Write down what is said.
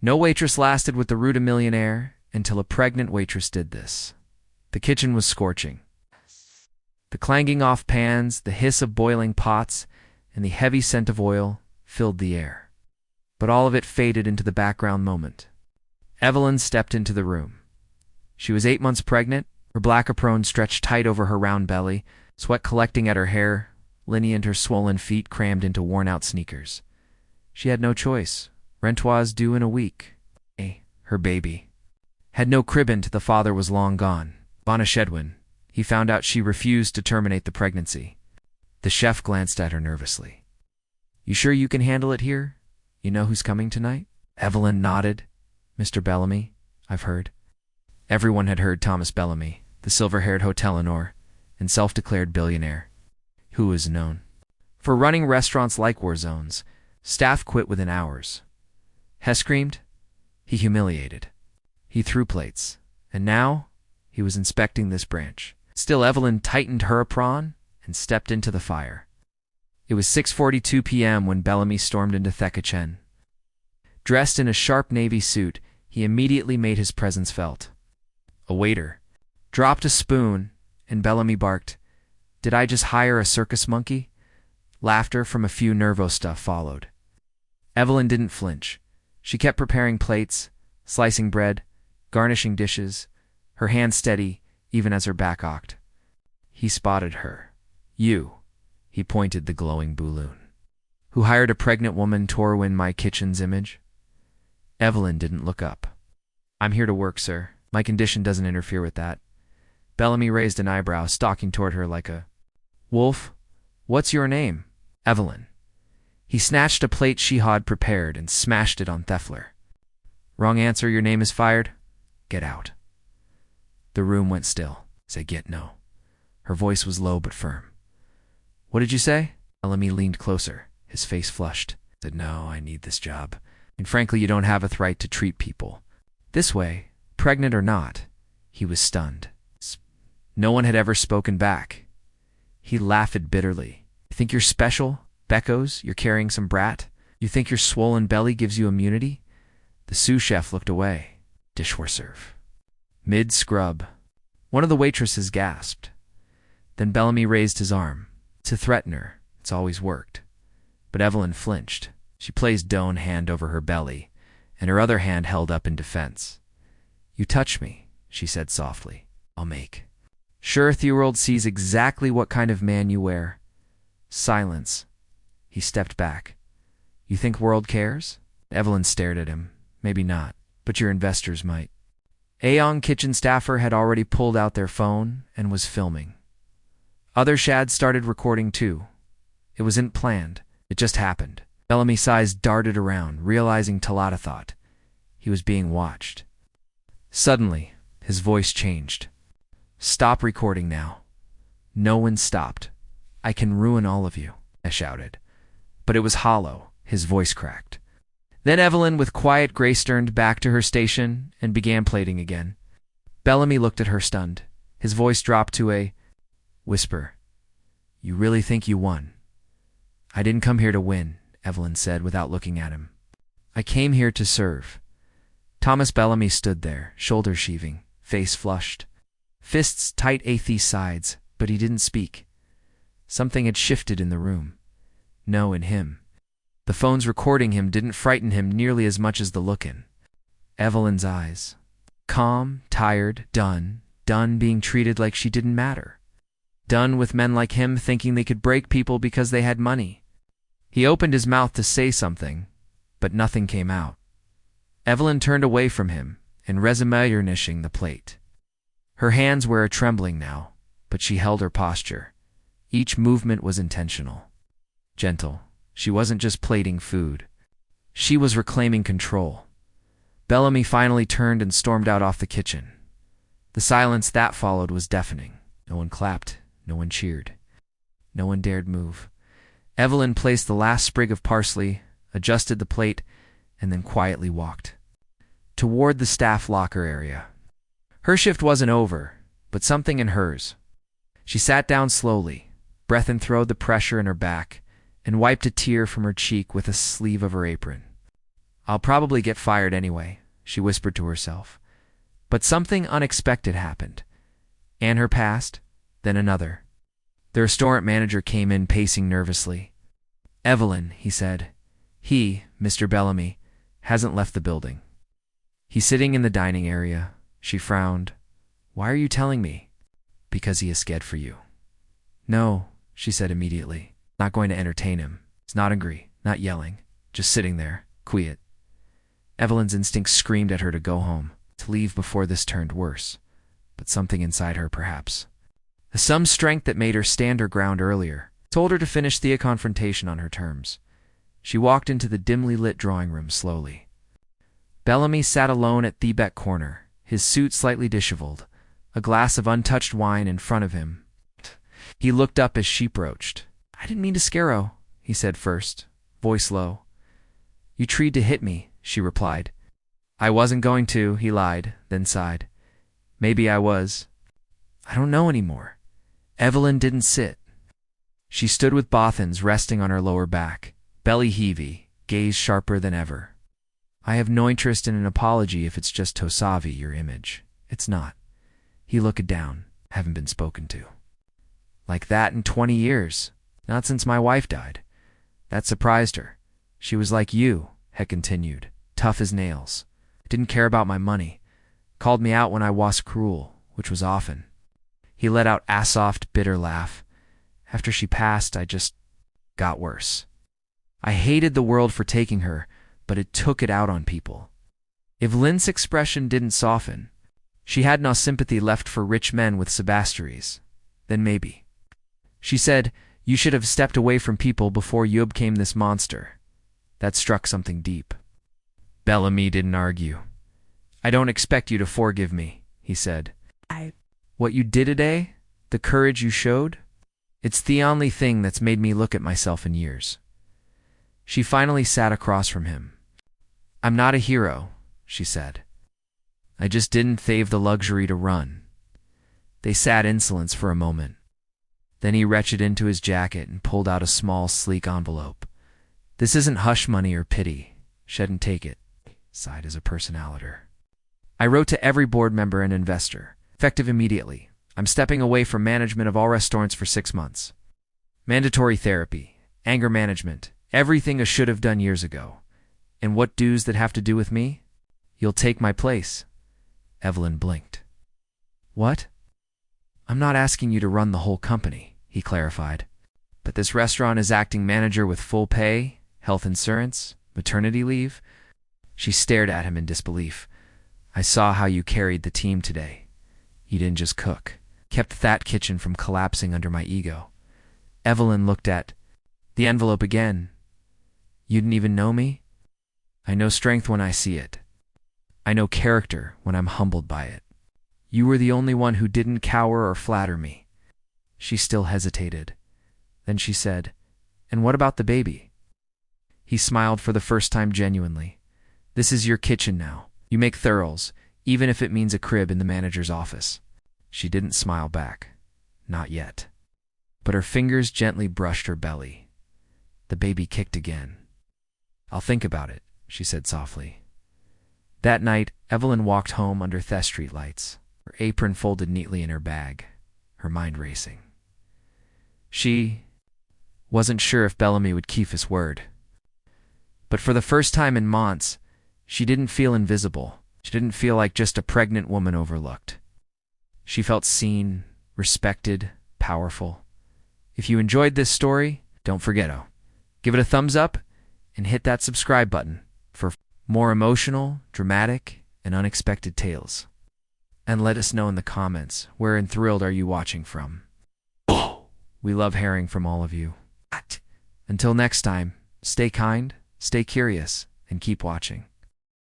No waitress lasted with the root of millionaire until a pregnant waitress did this. The kitchen was scorching. The clanging off pans, the hiss of boiling pots, and the heavy scent of oil filled the air. But all of it faded into the background moment. Evelyn stepped into the room. She was 8 months pregnant, her black apron stretched tight over her round belly, sweat collecting at her hair, Linny and her swollen feet crammed into worn-out sneakers. She had no choice. Rent was due in a week. Her baby had no cribbin'. The father was long gone. Shedwin. He found out she refused to terminate the pregnancy. The chef glanced at her nervously. "You sure you can handle it here? You know who's coming tonight?" Evelyn nodded. "Mr. Bellamy, I've heard." Everyone had heard Thomas Bellamy, the silver-haired hotelenor and self-declared billionaire, who was known for running restaurants like war zones. Staff quit within hours. He screamed. He humiliated. He threw plates. And now he was inspecting this branch. Still, Evelyn tightened her apron and stepped into the fire. It was 6:42 p.m. when Bellamy stormed into Thekachin. Dressed in a sharp navy suit, he immediately made his presence felt. A waiter dropped a spoon, and Bellamy barked, "Did I just hire a circus monkey?" Laughter from a few nervous stuff followed. Evelyn didn't flinch. She kept preparing plates, slicing bread, garnishing dishes, her hands steady even as her back ached. He spotted her. "You," he pointed the glowing balloon, "who hired a pregnant woman to ruin my kitchen's image?" Evelyn didn't look up. "I'm here to work, sir. My condition doesn't interfere with that." Bellamy raised an eyebrow, stalking toward her like a wolf. "What's your name?" "Evelyn." He snatched a plate she had prepared and smashed it on Theffler. "Wrong answer. Your name is fired. Get out." The room went still. "Say get no." Her voice was low but firm. "What did you say?" Bellamy leaned closer, his face flushed. Said, "No, I need this job. And frankly, you don't have a right to treat people this way, pregnant or not." He was stunned. No one had ever spoken back. He laughed bitterly. "You think you're special, Beckos? You're carrying some brat? You think your swollen belly gives you immunity?" The sous chef looked away. Dishware mid-scrub. One of the waitresses gasped. Then Bellamy raised his arm. To threaten her. It's always worked. But Evelyn flinched. She placed one hand over her belly, and her other hand held up in defense. "You touch me," she said softly. "I'll make sure the world sees exactly what kind of man you wear." Silence. He stepped back. "You think world cares?" Evelyn stared at him. "Maybe not, but your investors might." A young kitchen staffer had already pulled out their phone and was filming. Other shads started recording too. It wasn't planned. It just happened. Bellamy's eyes darted around, realizing Talata thought he was being watched. Suddenly, his voice changed. "Stop recording now." No one stopped. "I can ruin all of you," I shouted. But it was hollow. His voice cracked. Then Evelyn, with quiet grace, turned back to her station and began plating again. Bellamy looked at her stunned. His voice dropped to a whisper. "You really think you won?" "I didn't come here to win," Evelyn said without looking at him. "I came here to serve." Thomas Bellamy stood there, shoulders sheaving, face flushed, fists tight at his sides, but he didn't speak. Something had shifted in the room. No, in him. The phones recording him didn't frighten him nearly as much as the look in Evelyn's eyes. Calm, tired, done being treated like she didn't matter. Done with men like him thinking they could break people because they had money. He opened his mouth to say something, but nothing came out. Evelyn turned away from him and resumed garnishing the plate. Her hands were trembling now, but she held her posture. Each movement was intentional. Gentle. She wasn't just plating food. She was reclaiming control. Bellamy finally turned and stormed out off the kitchen. The silence that followed was deafening. No one clapped. No one cheered. No one dared move. Evelyn placed the last sprig of parsley, adjusted the plate, and then quietly walked toward the staff locker area. Her shift wasn't over, but something in hers. She sat down slowly, breath and throwed the pressure in her back, and wiped a tear from her cheek with a sleeve of her apron. I'll probably get fired anyway, she whispered to herself. But something unexpected happened. Anne her passed, then another. The restaurant manager came in pacing nervously. Evelyn, he said. He, Mr. Bellamy, hasn't left the building. He's sitting in the dining area. She frowned. Why are you telling me? Because he is scared for you. No, she said immediately. Not going to entertain him. He's not angry, not yelling, just sitting there, quiet. Evelyn's instincts screamed at her to go home, to leave before this turned worse. But something inside her, perhaps. Some strength that made her stand her ground earlier, told her to finish the confrontation on her terms. She walked into the dimly lit drawing room slowly. Bellamy sat alone at the back corner, his suit slightly disheveled, a glass of untouched wine in front of him. He looked up as she broached. I didn't mean to scare you, he said first, voice low. You tried to hit me, she replied. I wasn't going to, he lied, then sighed. Maybe I was. I don't know anymore. Evelyn didn't sit. She stood with bothans resting on her lower back, belly heavy, gaze sharper than ever. I have no interest in an apology if it's just Tosavi, your image. It's not. He looked down. Haven't been spoken to. Like that in 20 years. Not since my wife died. That surprised her. She was like you, Heck continued, tough as nails. Didn't care about my money. Called me out when I was cruel, which was often. He let out a soft, bitter laugh. After she passed, I just got worse. I hated the world for taking her, but it took it out on people. If Lynn's expression didn't soften, she had no sympathy left for rich men with Sebasteries, then maybe. She said, you should have stepped away from people before you became this monster. That struck something deep. Bellamy didn't argue. I don't expect you to forgive me, he said. What you did today, the courage you showed, it's the only thing that's made me look at myself in years. She finally sat across from him. I'm not a hero, she said. I just didn't have the luxury to run. They sat in insolence for a moment. Then he reached into his jacket and pulled out a small, sleek envelope. This isn't hush money or pity. Shouldn't take it, sighed as a personaliter. I wrote to every board member and investor. Effective immediately. I'm stepping away from management of all restaurants for 6 months. Mandatory therapy, anger management, everything I should have done years ago. And what dues that have to do with me? You'll take my place. Evelyn blinked. What? I'm not asking you to run the whole company, he clarified. But this restaurant is acting manager with full pay, health insurance, maternity leave. She stared at him in disbelief. I saw how you carried the team today. You didn't just cook. Kept that kitchen from collapsing under my ego. Evelyn looked at the envelope again. You didn't even know me? I know strength when I see it. I know character when I'm humbled by it. You were the only one who didn't cower or flatter me. She still hesitated. Then she said, and what about the baby? He smiled for the first time genuinely. This is your kitchen now. You make thorough, even if it means a crib in the manager's office. She didn't smile back. Not yet. But her fingers gently brushed her belly. The baby kicked again. I'll think about it, she said softly. That night, Evelyn walked home under the street lights, her apron folded neatly in her bag, her mind racing. She wasn't sure if Bellamy would keep his word. But for the first time in months, she didn't feel invisible. She didn't feel like just a pregnant woman overlooked. She felt seen, respected, powerful. If you enjoyed this story, don't forget to give it a thumbs up and hit that subscribe button for more emotional, dramatic, and unexpected tales. And let us know in the comments where in Thrilled are you watching from. We love hearing from all of you. Until next time, stay kind, stay curious, and keep watching.